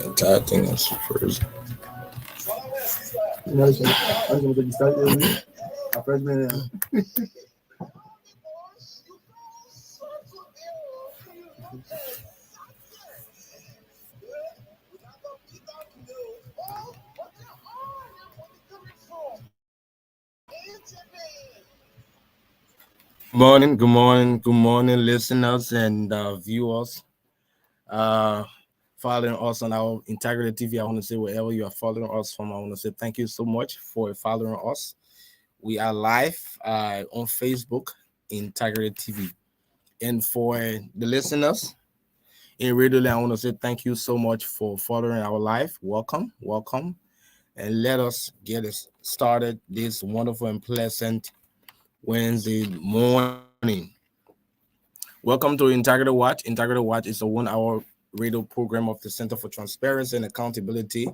Entire thing is frozen. You know, so I was gonna get you started there with our first man. Good morning, listeners and viewers. Uh, Following us on our Integrity TV. I want to say wherever you are following us from, I want to say thank you so much for following us. We are live on Facebook, Integrity TV. And for the listeners in Radio Land, I want to say thank you so much for following our live. Welcome. And let us get us started this wonderful and pleasant Wednesday morning. Welcome to Integrity Watch. Integrity Watch is a 1 hour radio program of the Center for Transparency and Accountability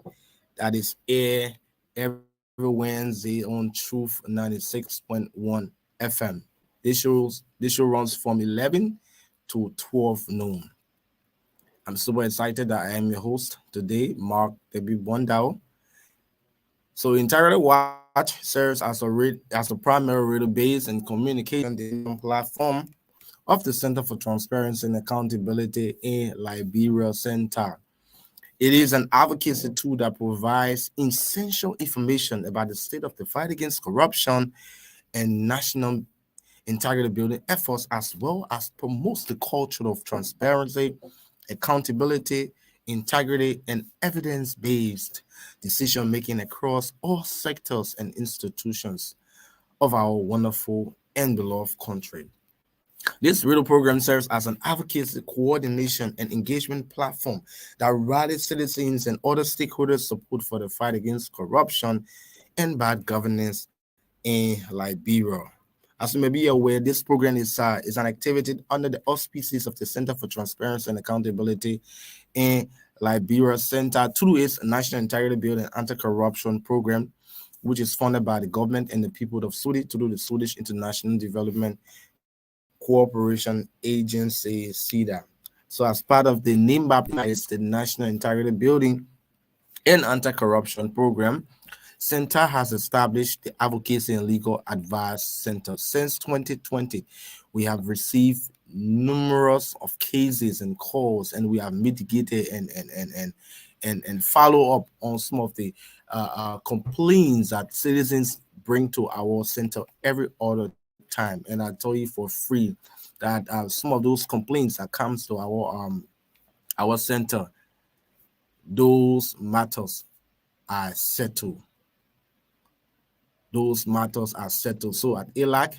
that is aired every Wednesday on Truth 96.1 FM. This show runs from 11 to 12 noon. I'm super excited that I am your host today, Mark W. Bondao. So Integrity Watch serves as a primary radio base and communication platform of the Center for Transparency and Accountability in Liberia Center. It is an advocacy tool that provides essential information about the state of the fight against corruption and national integrity building efforts, as well as promotes the culture of transparency, accountability, integrity, and evidence-based decision-making across all sectors and institutions of our wonderful and beloved country. This radio program serves as an advocacy, coordination, and engagement platform that rallies citizens and other stakeholders' support for the fight against corruption and bad governance in Liberia. As you may be aware, this program is an activity under the auspices of the Center for Transparency and Accountability in Liberia Center through its National Integrity Building Anti-Corruption Program, which is funded by the government and the people of Swedish through the Swedish International Development Cooperation Agency, SIDA. So as part of the NIMBA, is the National Integrity Building and Anti-Corruption Program, Center has established the Advocacy and Legal Advice Center. Since 2020, we have received numerous of cases and calls, and we have mitigated and follow up on some of the complaints that citizens bring to our center every other time. And I tell you for free that some of those complaints that comes to our center, those matters are settled. So at ALAC,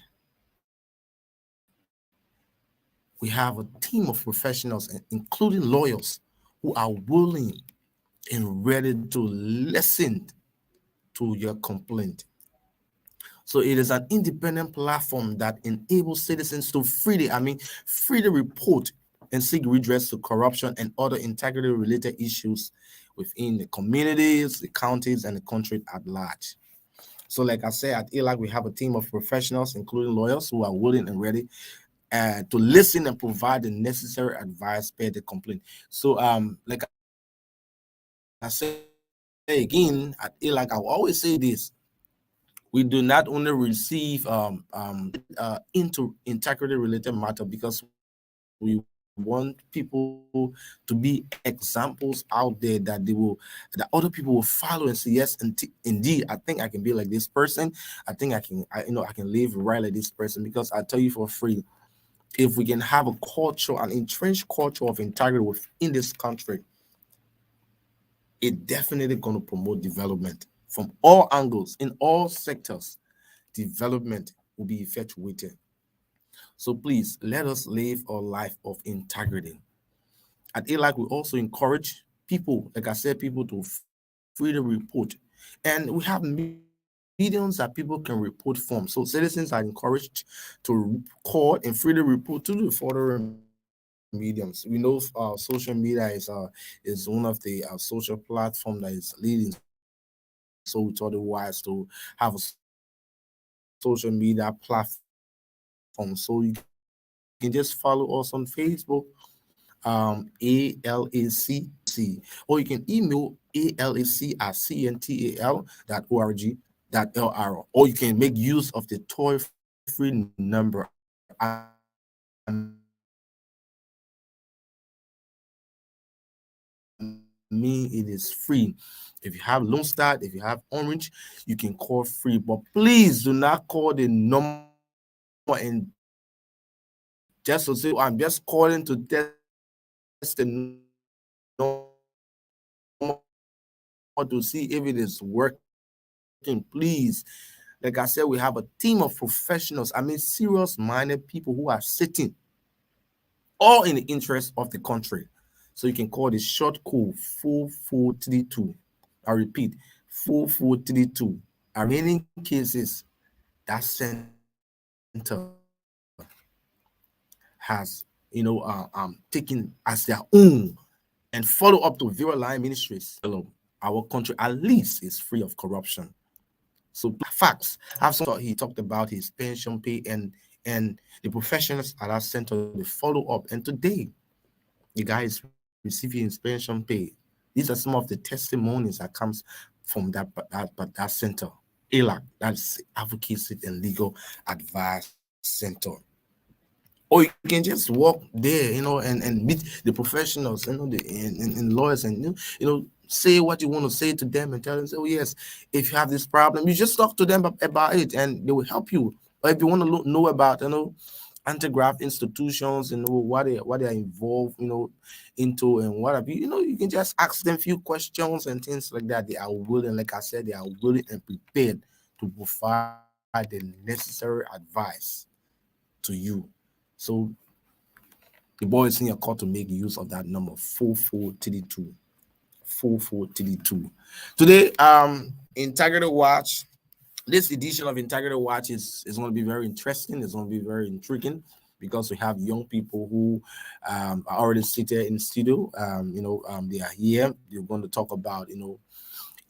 we have a team of professionals, including lawyers, who are willing and ready to listen to your complaint. So it is an independent platform that enables citizens to freely report and seek redress to corruption and other integrity-related issues within the communities, the counties, and the country at large. So like I said, at ALAC, we have a team of professionals, including lawyers, who are willing and ready to listen and provide the necessary advice per the complaint. So like I say again, at ALAC, I will always say this: we do not only receive into integrity related matter because we want people to be examples out there that other people will follow and say, yes, indeed, I think I can be like this person. I think I can live right like this person. Because I tell you for free, if we can have a culture, an entrenched culture of integrity within this country, it definitely going to promote development from all angles, in all sectors. Development will be effectuated. So please let us live a life of integrity. At ALAC, we also encourage people, like I said, people to freely report. And we have mediums that people can report from. So citizens are encouraged to record and freely report to the following mediums. We know social media is one of the social platform that is leading. So we thought it wise to have a social media platforms. So you can just follow us on Facebook, ALACC, or you can email alac@cntal.org.lr, or you can make use of the toll-free number. It is free. If you have Lone Star, if you have Orange, you can call free. But please do not call the number and just to say, I'm just calling to test the number to see if it is working. Please, like I said, we have a team of professionals. I mean, serious-minded people who are sitting all in the interest of the country. So you can call the short code 4432. I repeat, 4432. And in many cases, that center has, taken as their own and follow up to Vera Line Ministries. Our country at least is free of corruption. So facts. He talked about his pension pay and the professionals at our center, they follow up. And today, the guy is receiving his pension pay. These are some of the testimonies that comes from that center. ALAC, that's Advocacy and Legal Advice Center. Or you can just walk there, and meet the professionals, and lawyers, and say what you want to say to them and tell them, oh yes, if you have this problem, you just talk to them about it, and they will help you. Or if you want to know about, anti-graft institutions, what they are involved, into, and what have you, you can just ask them a few questions and things like that. They are willing, like I said, they are willing and prepared to provide the necessary advice to you. So the boy is in your call to make use of that number 4432. 4432. Today, Integrity Watch. This edition of Integrity Watch is going to be very interesting. It's going to be very intriguing because we have young people who are already seated in the studio. They are here. They're going to talk about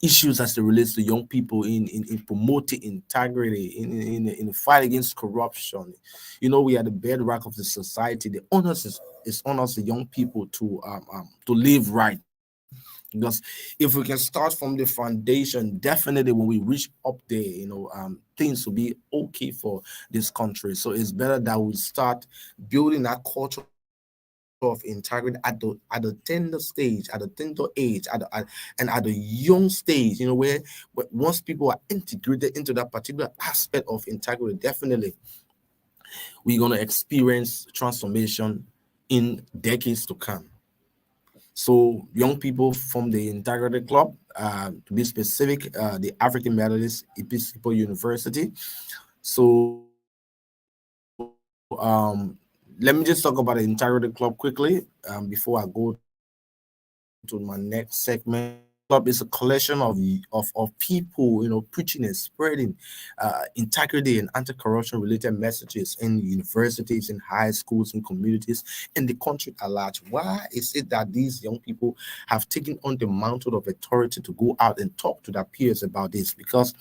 issues as it relates to young people in promoting integrity, in the fight against corruption. We are the bedrock of the society. The onus is on us, the young people, to live right. Because if we can start from the foundation, definitely when we reach up there, things will be okay for this country. So it's better that we start building that culture of integrity at the tender stage, at the tender age, and at the young stage, where once people are integrated into that particular aspect of integrity, definitely we're going to experience transformation in decades to come. So young people from the Integrity Club, to be specific, the African Methodist Episcopal University. So let me just talk about the Integrity Club quickly before I go to my next segment. Club is a collection of people, preaching and spreading integrity and anti-corruption related messages in universities, in high schools, in communities, in the country at large. Why is it that these young people have taken on the mantle of authority to go out and talk to their peers about this? Because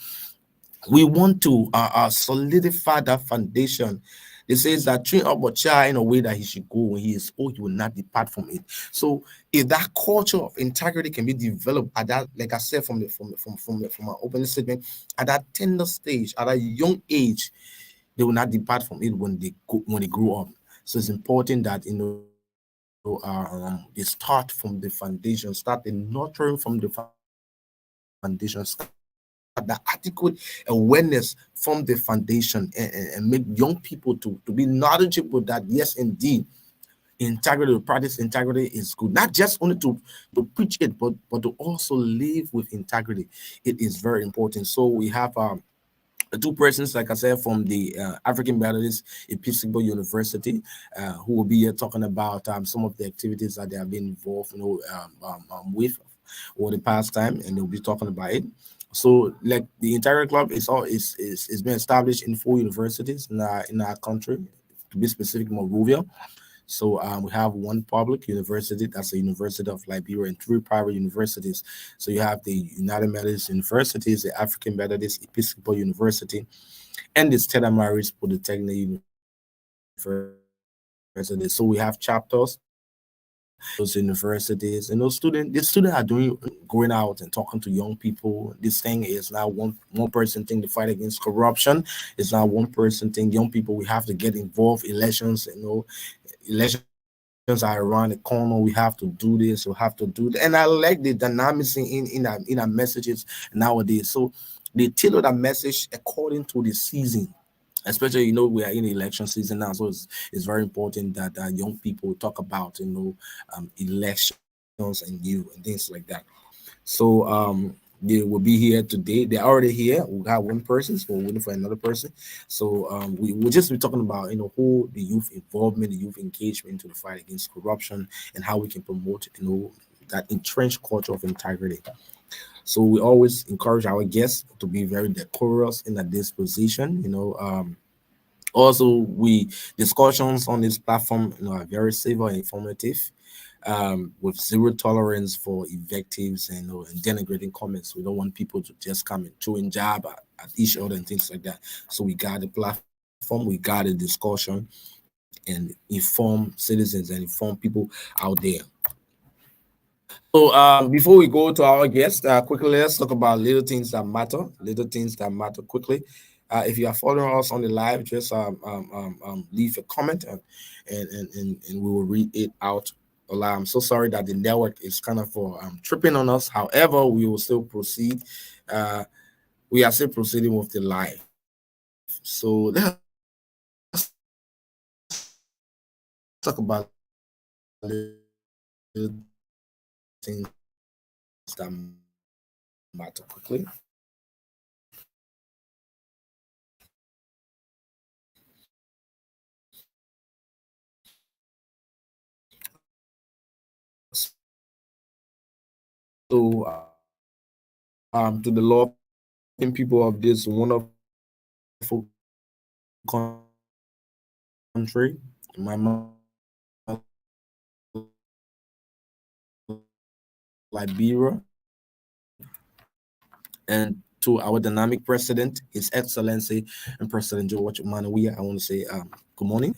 we want to solidify that foundation. It says that train up a child in a way that he should go. When he is old, he will not depart from it. So if that culture of integrity can be developed at that, like I said from my opening statement, at that tender stage, at a young age, they will not depart from it when they grow up. So it's important that they start from the foundation, start the nurturing from the foundation, start the adequate awareness from the foundation, and make young people to be knowledgeable that yes, indeed, integrity, to practice integrity is good. Not just only to preach it, but to also live with integrity. It is very important. So we have two persons, like I said, from the African Methodist Episcopal University, who will be here talking about some of the activities that they have been involved, with over the past time, and they'll be talking about it. So, like the Integrity Club is been established in 4 universities in our country, to be specific, Monrovia. So we have one public university, that's the University of Liberia, and three private universities. So you have the United Methodist Universities, the African Methodist Episcopal University, and the Stella Maris Polytechnic University. So we have chapters those universities, and the students are doing going out and talking to young people. This thing is now one person thing, the fight against corruption is now one person thing. Young people, we have to get involved. Elections, elections are around the corner. We have to do this, we have to do that. And I like the dynamics in our messages nowadays. So they tailor that message according to the season. Especially, we are in the election season now, so it's very important that young people talk about elections and and things like that. So they will be here today. They're already here. We got one person, so we're waiting for another person. So we will just be talking about who the youth involvement, the youth engagement into the fight against corruption, and how we can promote that entrenched culture of integrity. So we always encourage our guests to be very decorous in that disposition. Also, we discussions on this platform are very civil and informative, with zero tolerance for invectives and denigrating comments. We don't want people to just come and throw in jab at each other and things like that. So we got the platform, we got a discussion, and inform citizens and inform people out there. So before we go to our guest, quickly let's talk about little things that matter. Little things that matter quickly. If you are following us on the live, just leave a comment and we will read it out aloud. I'm so sorry that the network is kind of tripping on us. However, we will still proceed. We are still proceeding with the live. So let's talk about little things that matter quickly. So to the loving people of this wonderful country, my mom, Liberia, and to our dynamic president, His Excellency and President George Monrovia, I want to say good morning.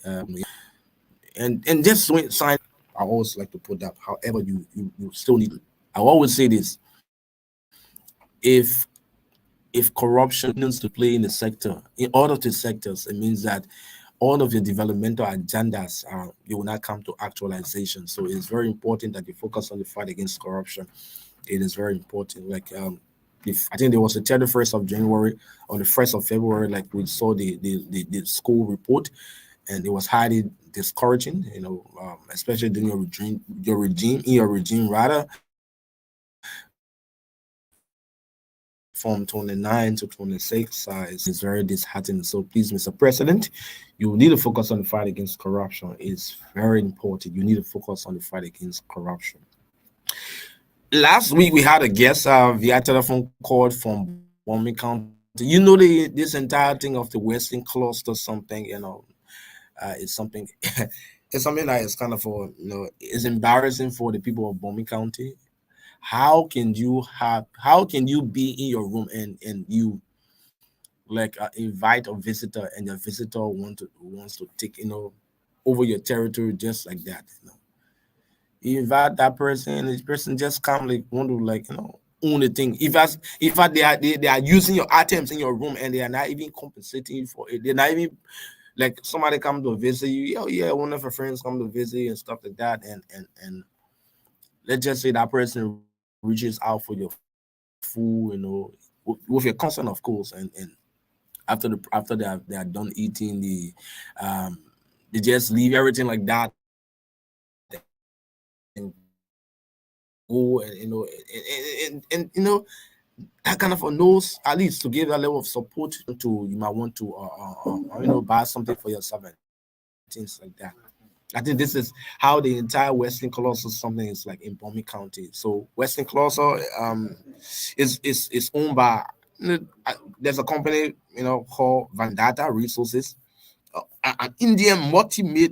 And just sign. I always like to put that. However, you still need. I always say this: if corruption needs to play in the sector, in all of the sectors, it means that all of your developmental agendas you will not come to actualization. So it's very important that you focus on the fight against corruption. It is very important. Like if I think there was the 31st of January or the 1st of February, like we saw the school report, and it was highly discouraging, especially during your regime rather, from 29 to 26 is very disheartening. So please, Mr. President, you need to focus on the fight against corruption. It's very important. You need to focus on the fight against corruption. Last week we had a guest via telephone call from Bombay County. This entire thing of the Western cluster, something, it's something it's something that is kind of it's embarrassing for the people of Bombay County. How can you be in your room and you like invite a visitor, and the visitor wants to take over your territory just like that? You invite that person, and this person just come like want to own the thing. If they are using your items in your room and they are not even compensating you for it, they're not even like somebody come to visit you. Oh yeah, one of your friends come to visit you and stuff like that, and let's just say that person reaches out for your food, with your consent, of course, and after they are done eating, they just leave everything like that and go, and that kind of knows, at least to give that level of support to, you might want to buy something for yourself and things like that. I think this is how the entire Western Colossal something is like in Bombay County. So Western Colossal is owned by there's a company called Vandata Resources, an Indian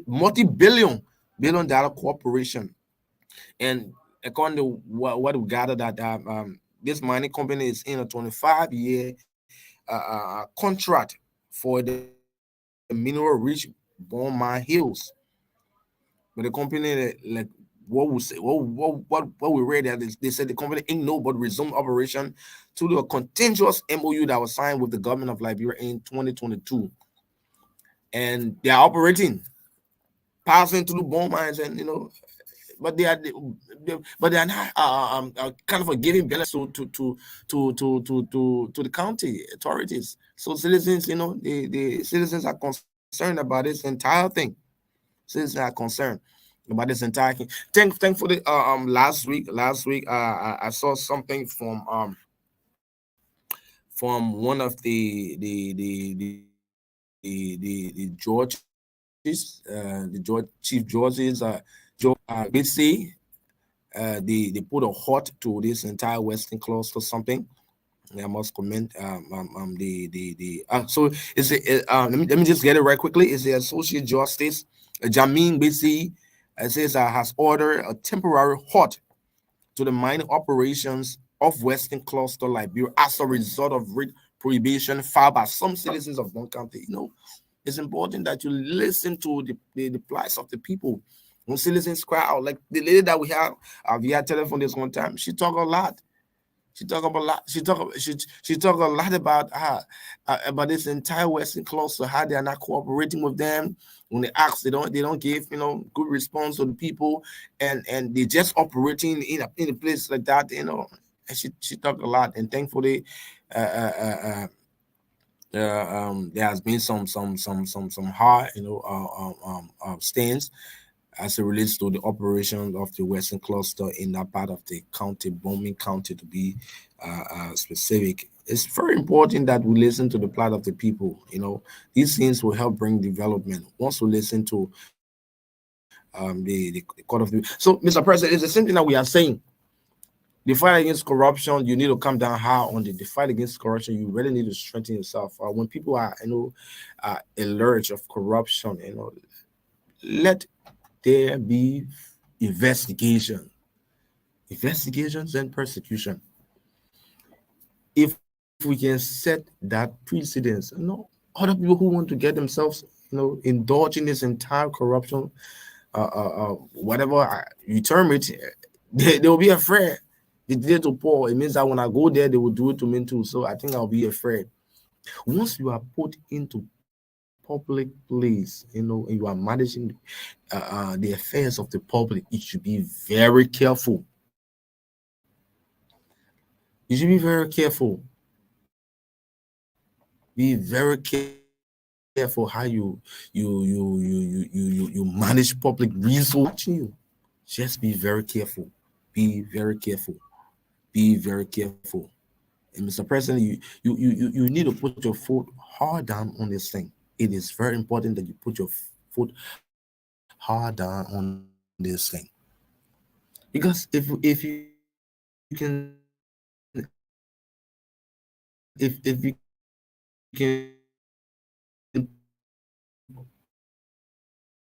multi-billion $1 billion corporation. And according to what we gathered, that this mining company is in a 25-year contract for the mineral rich Bone Mine Hills. But the company, like what we say, what we read, that they said the company ain't no but resumed operation to the contentious MOU that was signed with the government of Liberia in 2022, and they are operating, passing through bone mines, and but they are not kind of giving balance to the county authorities. So citizens, the citizens are concerned about this entire thing. Citizens are concerned about this entire thing. Thankfully, last week, I saw something from one of the Georges, the Chief Georges, BC. They put a halt to this entire Western cluster. Something I must comment. So is it? Let me just get it right quickly. Is the Associate Justice Jamin BC says has ordered a temporary halt to the mining operations of Western Cluster Liberia as a result of prohibition filed by some citizens of Bone County. It's important that you listen to the plights of the people. When citizens cry out, like the lady that we have via telephone this one time, she talk a lot. She talk about a lot. She talk a lot about this entire Western Cluster, how they are not cooperating with them. When they ask, they don't give good response to the people, and they just operating in a place like that. And she talked a lot, and thankfully, there has been some hard stands as it relates to the operation of the Western Cluster in that part of the county, Bowman County, to be specific. It's very important that we listen to the plight of the people. These things will help bring development once we listen to the court of the. So, Mr. President, it's the same thing that we are saying. The fight against corruption, you need to come down hard on the fight against corruption. You really need to strengthen yourself. When people are, alert of corruption, let there be investigations and persecution. If we can set that precedence, other people who want to get themselves, indulge in this entire corruption, whatever you term it, they will be afraid. They did it to Paul. It means that when I go there, they will do it to me too. So I think I'll be afraid. Once you are put into public place, and you are managing the affairs of the public, you should be very careful. You should be very careful. Be very careful how you manage public resources. Just be very careful. Be very careful. Be very careful. And Mr. President, you need to put your foot hard down on this thing. It is very important that you put your foot hard down on this thing. Because if you can if you can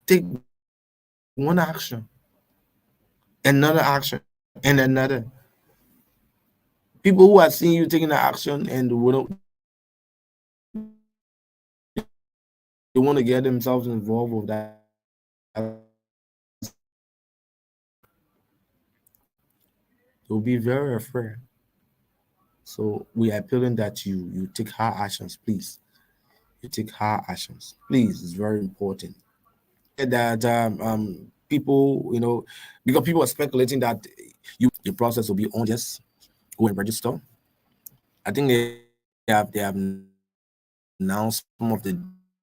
take one action, another action, and another, people who are seeing you taking the action and they want to get themselves involved with that, they'll be very afraid. So we are appealing that you take hard actions, please. You take hard actions, please. It's very important that people, because people are speculating that the process will be on. Just go and register. I think they have announced some of the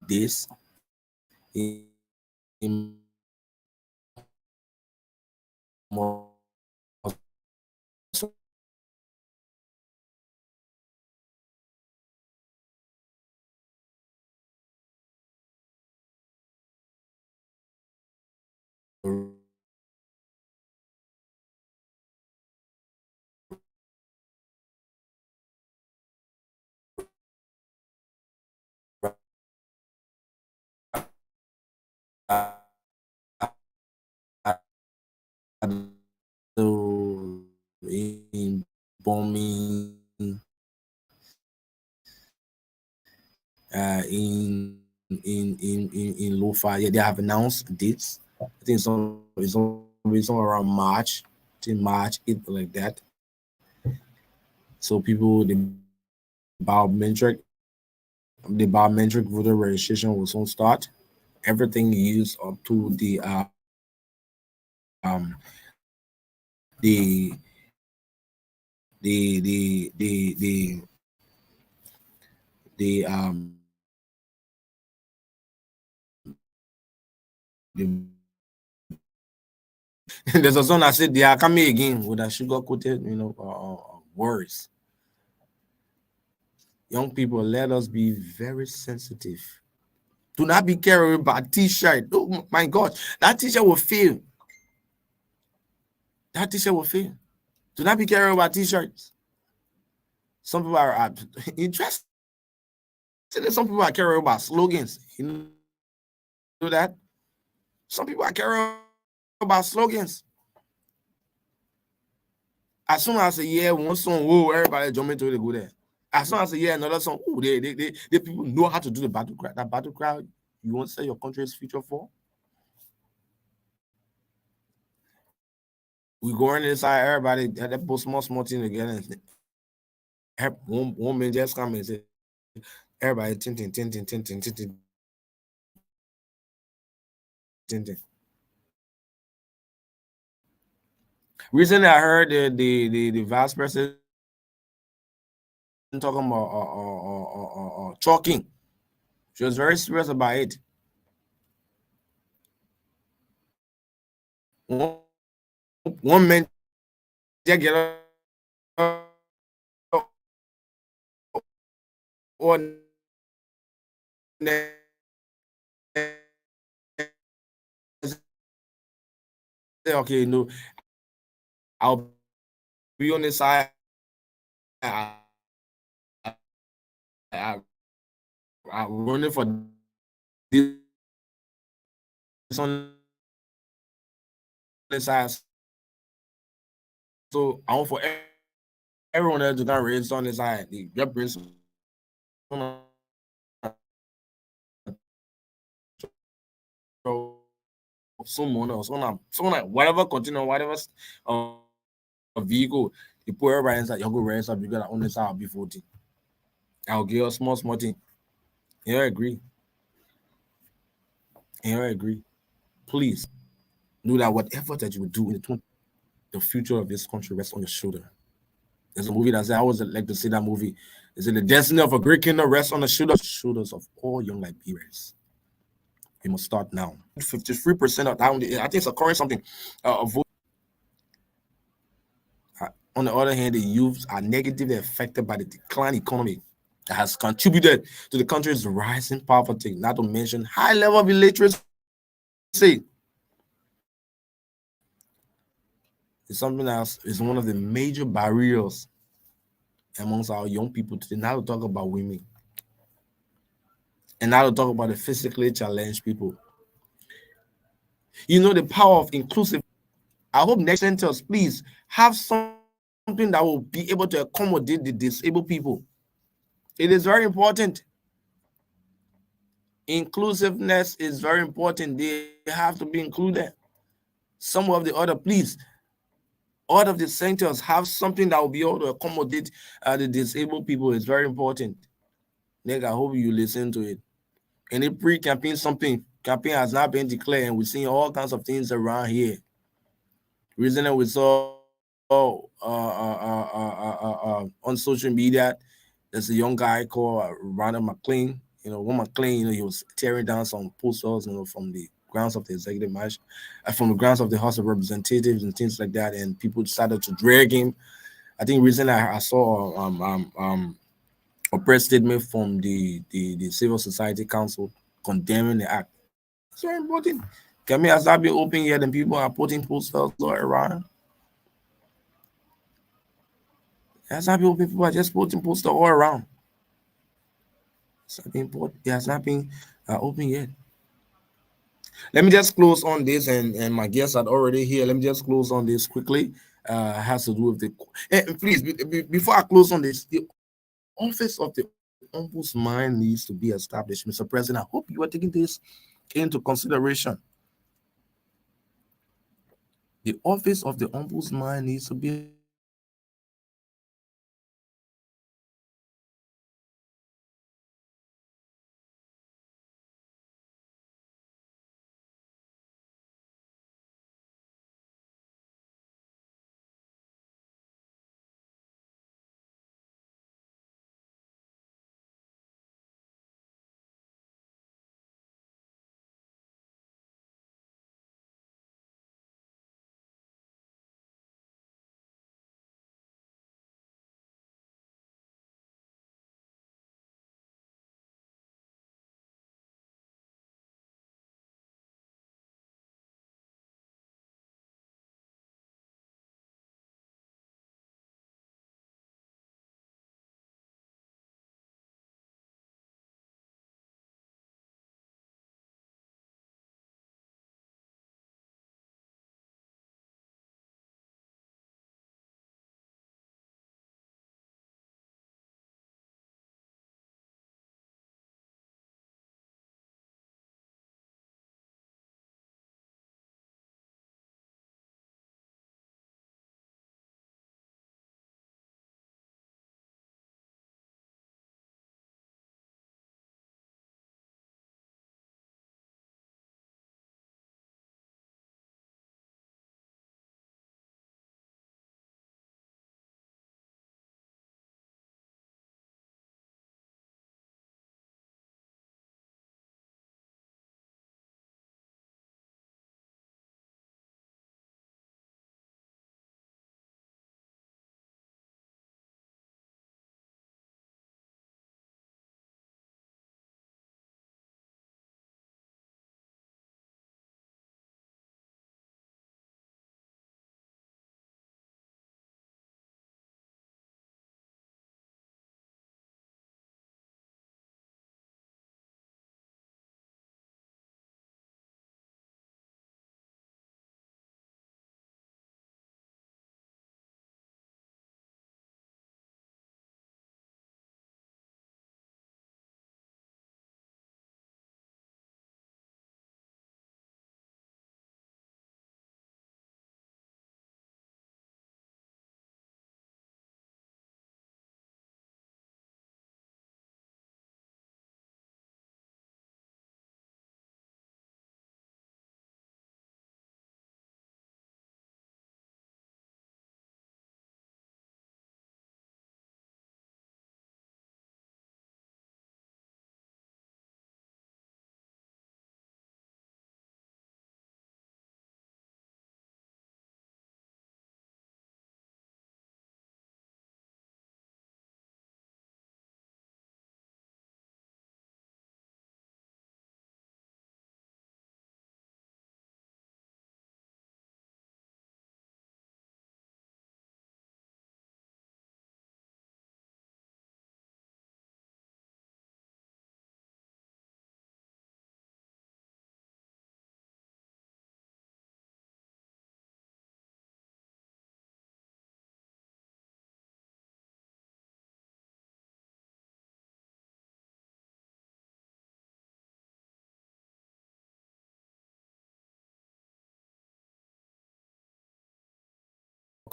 days in in bombing in Lofa. Yeah, they have announced dates. I think it's somewhere around March, till March, April, like that. So people, the biometric voter registration will soon start. Everything used up to the the the the the the there's a song that said they are coming again with a sugar coated, words. Young people, let us be very sensitive. Do not be carried by t-shirt. Oh my God, that t-shirt will fail. That t-shirt will fail. Do not be carried by t-shirts. Some people are interested. Some people are carried by slogans. You know that? Some people are carried about slogans. As soon as I hear one song, whoa, everybody jumping to the go there. As soon as I hear another song, oh, they people know how to do the battle cry. That battle cry you want to say your country's future for? We go inside, everybody they put small thing together and one man just come and say, everybody tin. Recently, I heard the vice president talking about talking. She was very serious about it. One man just get on okay, no, I'll be on the side. I'm running for this on the side. So I want for everyone else to can raise on the side. They bring some someone else, someone whatever continue, whatever vehicle, you put everybody inside, you go raise up, you got on the side before thing. I'll give you a small thing. You agree? You agree? Please know that whatever that you will do in the future of this country rests on your shoulder. There's a movie that said, I always like to see that movie. Is it the destiny of a great kingdom rests on the shoulders of all young Liberians? We must start now. 53% of down I think it's occurring something vote. On the other hand, the youths are negatively affected by the decline economy that has contributed to the country's rising poverty, not to mention high level of illiteracy. It's something else is one of the major barriers amongst our young people today. Now to talk about women. And now to talk about the physically challenged people. You know the power of inclusive. I hope next centers, please have something that will be able to accommodate the disabled people. It is very important. Inclusiveness is very important. They have to be included. Some of the other, please, all of the centers have something that will be able to accommodate the disabled people. It's very important. Nick, I hope you listen to it. Any pre-campaign campaign has not been declared, and we're seeing all kinds of things around here. Recently, we saw on social media, there's a young guy called Ronald McLean. One McLean, he was tearing down some posters, from the grounds of the executive march, from the grounds of the House of Representatives and things like that, and people started to drag him. I think recently I saw a press statement from the Civil Society Council condemning the act. It's very important. Kemi has not been open yet, and people are putting posters all around. It has not been open. People are just putting posters all around. It has not been open yet. Let me just close on this, and my guests are already here. Let me just close on this quickly. Has to do with the please before I close on this, the office of the ombudsman needs to be established. Mr. President, I hope you are taking this into consideration. The office of the ombudsman needs to be established.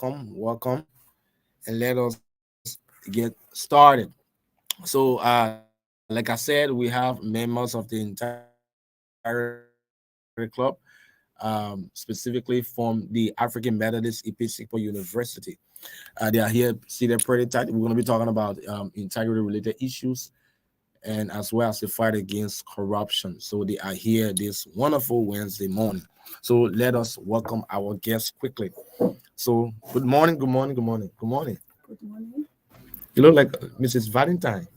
Welcome, and let us get started. So, like I said, we have members of the Integrity Club, specifically from the African Methodist Episcopal University. They are here seated pretty tight. We're going to be talking about integrity-related issues and as well as the fight against corruption. So they are here this wonderful Wednesday morning. So let us welcome our guests quickly. So good morning, good morning, good morning, good morning. Good morning. You look like Mrs. Valentine.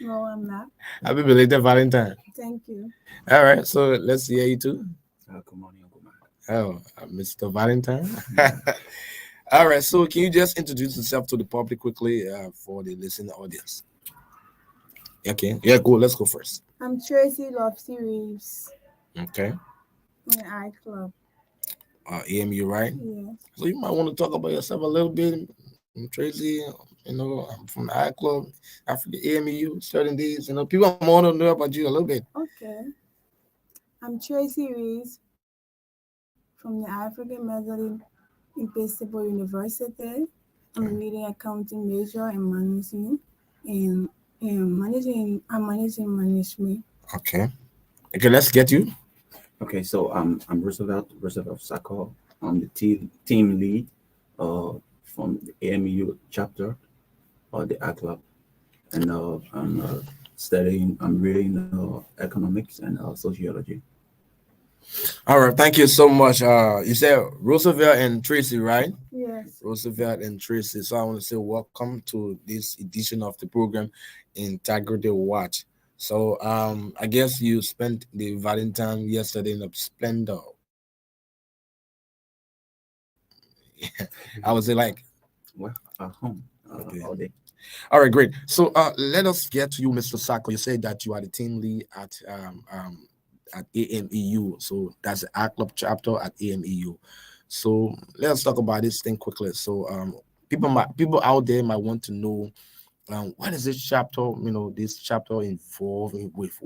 No, I'm not. Happy belated Valentine. Thank you. All right, so let's hear you too. Good morning, good morning. Oh, Mr. Valentine. All right, so can you just introduce yourself to the public quickly for the listening audience? Okay, yeah, cool. Let's go first. I'm Tracy Lofty Reeves Okay. in the art club. AMU, right? Yes. So you might want to talk about yourself a little bit. I'm Tracy, I'm from the I Club, African AMEU, certain days. People want to know about you a little bit. Okay. I'm Tracy Reeves from the African Methodist Episcopal University. I'm reading accounting major and I'm managing management. Okay. Okay, let's get you. Okay, so I'm Roosevelt Sako. I'm the team lead from the AMEU chapter or the A Club, and I'm reading economics and sociology. All right, thank you so much. You said Roosevelt and Tracy, right? Yes. Roosevelt and Tracy. So I want to say welcome to this edition of the program, Integrity Watch. So I guess you spent the Valentine yesterday in a splendor. I was like, Well, at home okay. all day. All right, great. So let us get to you, Mr. Sako. You said that you are the team lead at AMEU. So that's the A Club chapter at AMEU. So let's talk about this thing quickly. So people out there might want to know what is this chapter? This chapter involving with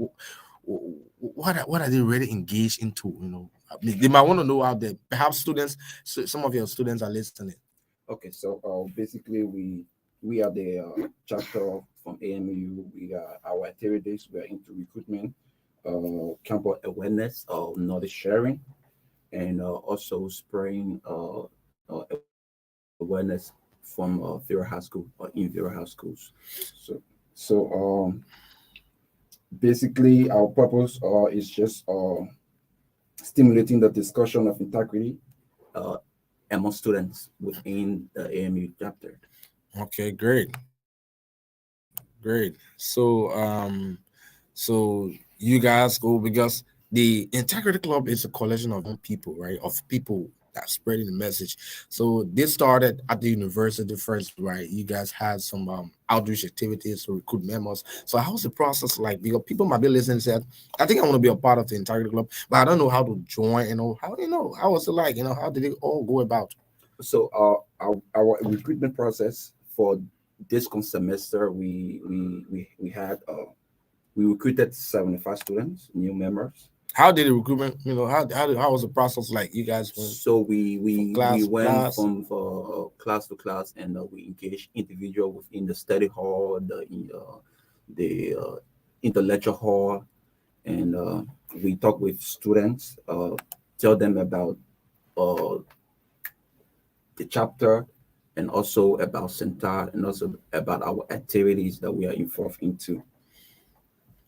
what are they really engaged into? They might want to know out there. Perhaps students, so some of your students are listening. Okay, so basically we are the chapter from AMU. We are our activities. We are into recruitment, campus awareness, knowledge sharing, and also spreading awareness from Vera High School or in Vera High schools. So basically our purpose is just stimulating the discussion of integrity uh, among students within the AMU chapter. Okay, great. So you guys go because the Integrity Club is a collection of young people, right? Of people that spreading the message. So this started at the university first, right? You guys had some outreach activities to recruit members. So how's the process like? Because people might be listening and said, I think I want to be a part of the Integrity Club, but I don't know how to join. How was it like? How did it all go about? So our recruitment process for this semester, we had we recruited 75 students, new members. How did the recruitment? How was the process like? You guys went So we class we to went class. from class to class, and we engaged individual within the study hall, the intellectual hall, and we talk with students, tell them about uh, the chapter, and also about Center, and also about our activities that we are involved into.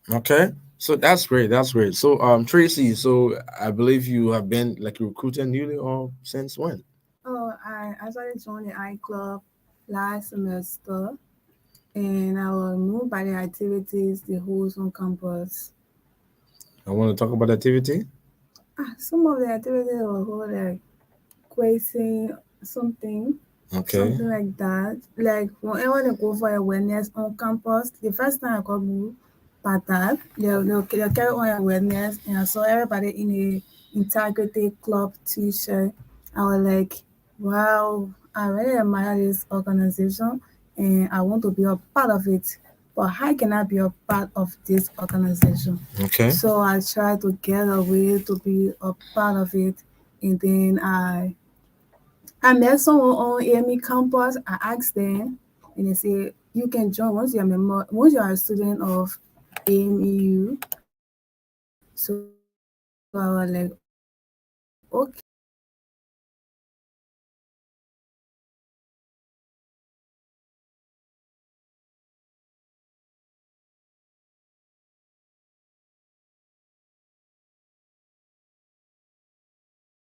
Okay, so that's great. That's great. So Tracy, so I believe you have been like recruited newly or since when? I actually joined the art club last semester, and I was moved by the activities they host on campus. I want to talk about activity. Some of the activities were hold like quizzing something, Okay. something like that. Like whenever they go for awareness on campus, the first time I got moved by that, they'll carry on awareness, and I saw everybody in a integrity club t-shirt. I was like, wow, I really admire this organization, and I want to be a part of it. But how can I be a part of this organization? Okay. So I tried to get away to be a part of it, and then I met someone on AME campus. I asked them, and they say you can join once you are a student of AMEU. So I was like, okay. So I joined the club, and I was like, wow, I really admire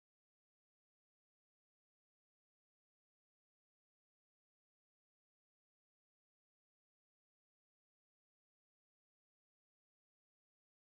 this organization, and I want to be a part of it. So I tried to get away to be a part of it, and then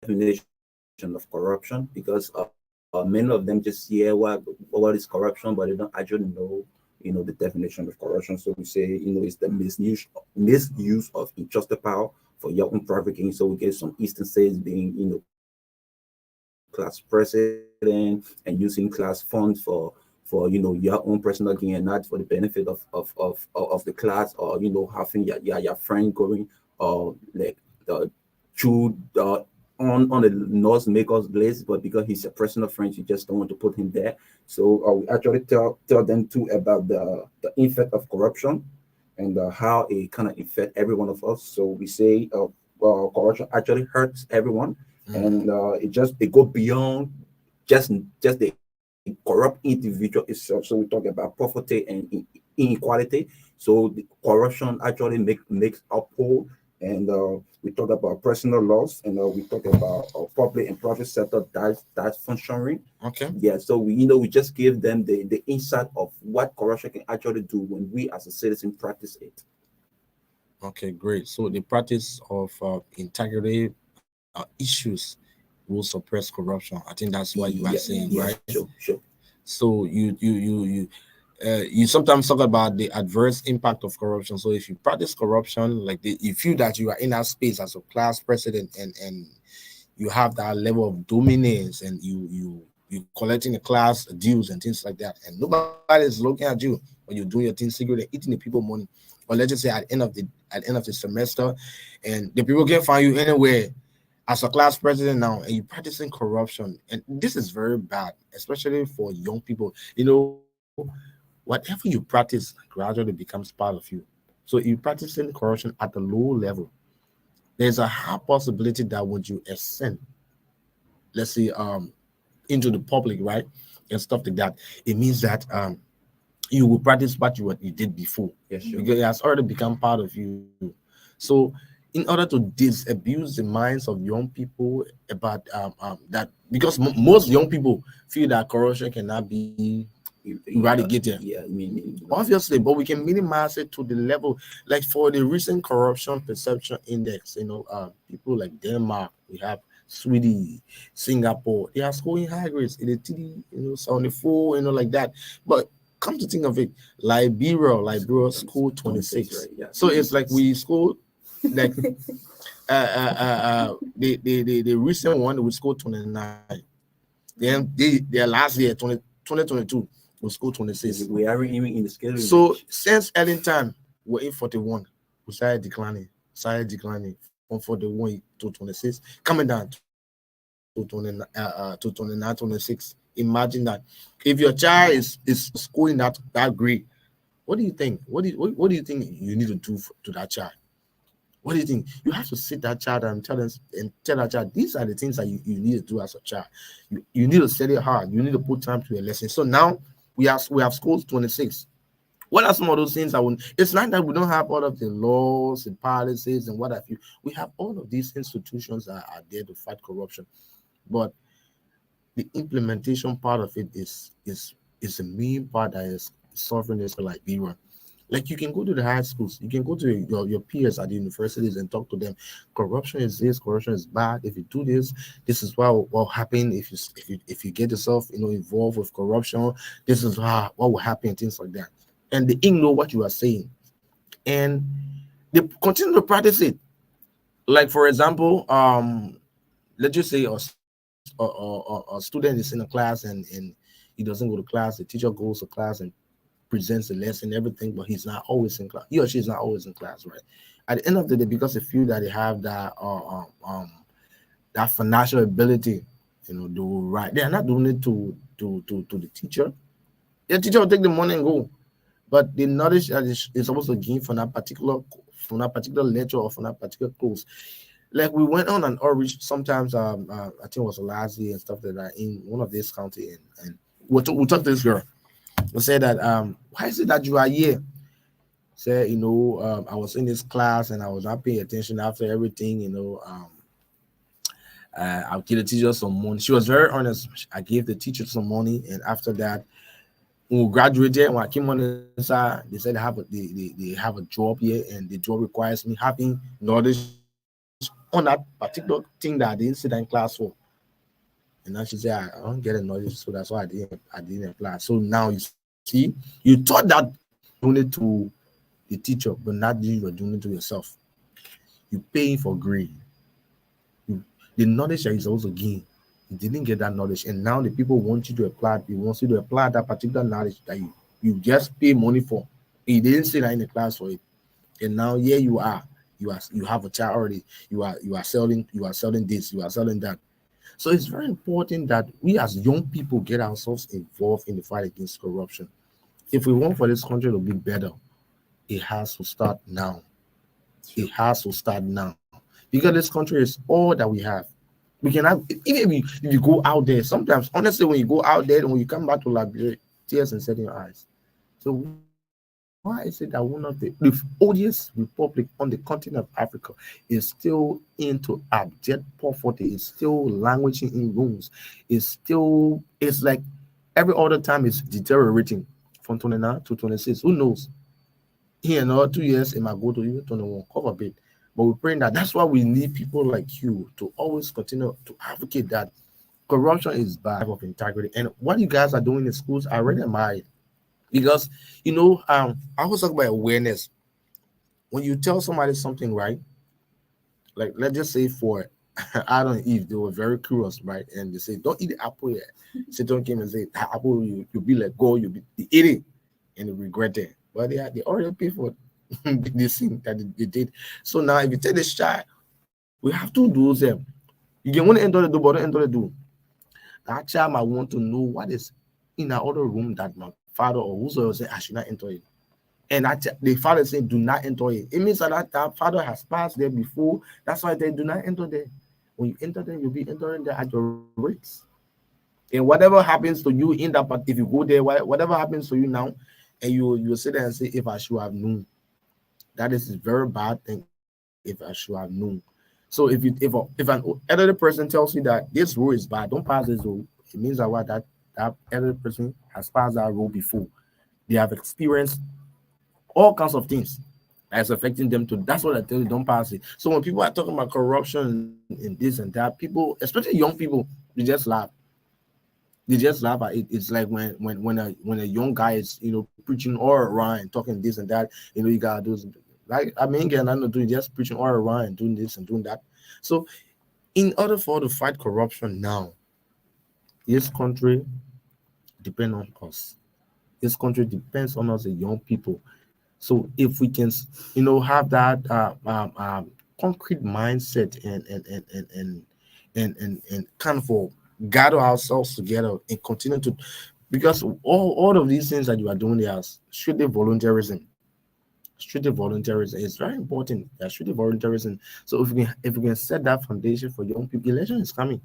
definition of corruption, because many of them just hear what is corruption, but they don't actually know, the definition of corruption. So we say, it's the misuse of entrusted power for your own private gain. So we get some instances being, class president and using class funds for your own personal gain and not for the benefit of the class, or having your friend going like through on the nose maker's list, but because he's a personal friend, you just don't want to put him there. So we actually tell them too about the effect of corruption and how it kind of affect every one of us. So we say corruption actually hurts everyone, and it go beyond just the corrupt individual itself. So we talk about poverty and inequality. So the corruption actually makes up whole. And we talk about personal loss, and we talk about public and private sector that's functioning. Okay. Yeah. So we just give them the insight of what corruption can actually do when we as a citizen practice it. Okay, great. So the practice of integrity issues will suppress corruption. I think that's what you are saying, right? Sure. So you sometimes talk about the adverse impact of corruption. So if you practice corruption, like you feel that you are in that space as a class president, and you have that level of dominance, and you collecting the class dues and things like that, and nobody is looking at you, or you're doing your thing secretly, eating the people money, or let's just say at the end of the semester, and the people can't find you anywhere as a class president now, and you're practicing corruption. And this is very bad, especially for young people. Whatever you practice gradually becomes part of you. So you're practicing corruption at the low level. There's a high possibility that when you ascend, let's say into the public, right, and stuff like that, it means that you will practice what you did before. Yes, sure. Because it has already become part of you. So in order to disabuse the minds of young people about that, because most young people feel that corruption cannot be eradicated. Yeah, I mean, obviously, but we can minimize it to the level, like for the recent corruption perception index. People like Denmark, we have Sweden, Singapore, they are scoring high grades in the TD, 74, like that. But come to think of it, Liberia scored 26. Right? Yeah. So it's like we scored like the recent one we scored 29. Then their last year 2022 we scored 26. We are even in the scale. So since early time we're in 41, we started declining from 41 to 26, coming down to 29, 26. Imagine that. If your child is scoring that grade, what do you think? What do you think you need to do to that child? What do you think? You have to sit that child and tell that child, these are the things that you need to do as a child. You need to study hard. You need to put time to your lesson. So now we have scored 26. What are some of those things it's not that we don't have all of the laws and policies and what have you. We have all of these institutions that are there to fight corruption. But the implementation part of it is the main part that is suffering this for Liberia. Like you can go to the high schools, you can go to your peers at the universities and talk to them. Corruption is this, corruption is bad. If you do this, this is what will happen. If you get yourself involved with corruption, this is what will happen, things like that. And they ignore what you are saying, and they continue to practice it. Like for example, let's just say a student is in a class and he doesn't go to class. The teacher goes to class and presents the lesson, everything, but he's not always in class. He or she is not always in class, right? At the end of the day, because they feel that they have that financial ability, do right. They are not doing it to the teacher. The teacher will take the money and go, but the knowledge that is supposed to gain from that particular lecture or from that particular course. Like we went on an outreach sometimes. I think it was last year and stuff like that in one of these county, and we talked to this girl. We said that why is it that you are here? Say, I was in this class and I was not paying attention after everything, I'll give the teacher some money. She was very honest. I gave the teacher some money, and after that, when we graduated, when I came on the side, they said they have a job here, and the job requires me having knowledge on that particular thing that I didn't sit in class for. And now she said, I don't get a knowledge, so that's why I didn't apply. So now you see, you thought that you doing it to the teacher, but not you were doing it to yourself. You're paying for grade. The knowledge that you're supposed to gain, you didn't get that knowledge, and now the people want you to apply. They want you to apply that particular knowledge that you just pay money for. You didn't sit in the class for it, and now here you are. You have a child already. You are selling this. You are selling that. So it's very important that we as young people get ourselves involved in the fight against corruption. If we want for this country to be better, it has to start now. It has to start now. Because this country is all that we have. We can have, even if you go out there, sometimes, honestly, when you go out there and when you come back to Liberia, tears and set in your eyes. So why is it that one of the oldest republic on the continent of Africa is still into abject poverty, is still languishing in rooms, it's like every other time it's deteriorating from 29 to 26. Who knows? Here in another 2 years, it might go to even 21, cover a bit. But we're praying that's why we need people like you to always continue to advocate that corruption is bad of integrity. And what you guys are doing in schools, I really admire it. Because, I always talk about awareness. When you tell somebody something, right? Like, let's just say for Adam and Eve, they were very curious, right? And they say, don't eat the apple yet. Satan came and said, apple, you'll be let go, you'll be eating, and you regret it. But they already paid for this thing that they did. So now, if you take this child, we have to do them. You can want to enter the door, but don't enter the door. That child might want to know what is in that other room that my father or whosoever say I should not enter it. And the father said, do not enter it. It means that father has passed there before. That's why they do not enter there. When you enter there, you'll be entering there at your rates. And whatever happens to you in that, but if you go there, whatever happens to you now, and you sit there and say, if I should have known. That is a very bad thing. If I should have known. So if an elderly person tells you that this rule is bad, don't pass this rule. It means that elderly person has passed that rule before. They have experienced all kinds of things that's affecting them too. That's what I tell you, don't pass it. So when people are talking about corruption and this and that, people, especially young people, they just laugh. They just laugh at it. It's like when a young guy is preaching all around and talking this and that, you gotta do like again, I'm not doing just preaching all around and doing this and doing that. So in order for to fight corruption now, this country depends on us. This country depends on us, the young people. So if we can, have that concrete mindset and kind of gather ourselves together and continue to, because all of these things that you are doing there is strictly voluntarism. Strictly voluntarism is very important. Strictly voluntarism. So if we can set that foundation for young people, election is coming.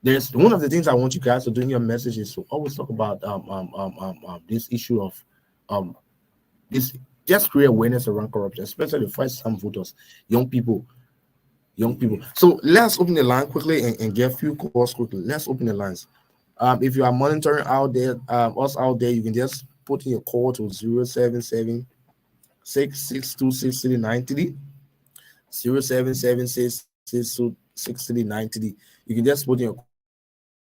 There's one of the things I want you guys to do in your message is to always talk about this issue of this, just create awareness around corruption, especially the first-time voters, young people. So let's open the line quickly and get a few calls quickly. Let's open the lines. If you are monitoring out there, us out there, you can just put in your call to 077-662-6393, 077-662-6393. You can just put in your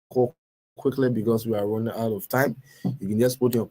call quickly because we are running out of time. You can just put your